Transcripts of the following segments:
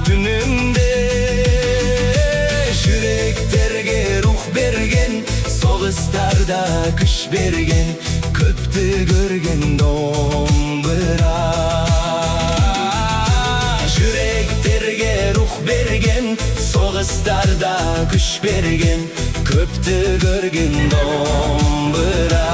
түнүмдө жүректерге рух берген, соғыстарда күш берген, көпті көрген домбыра. Жүректерге рух берген, соғыстарда күш берген, көпті көрген домбыра.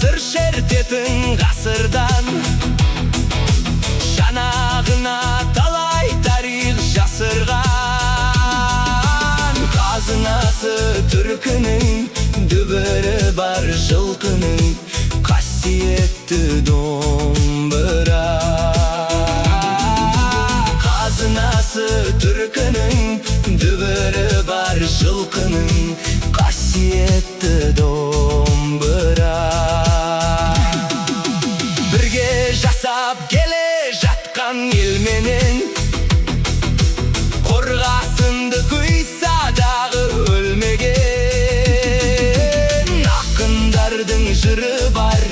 Сыр шертетін ғасырдан, жанағына талай тарих жасырған. Қазынасы түркінің, дүбірі бар жылқының, қасиетті домбыра. Қазынасы түркінің, дүбірі бар жылқының, қасиетті домбыра. Келе жатқан елменен, қорғасынды құйса дағы өлмеген. Ақындардың жыры бар,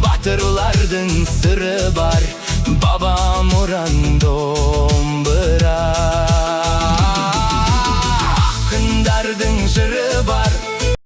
батырлардың сыры бар, бабам ұран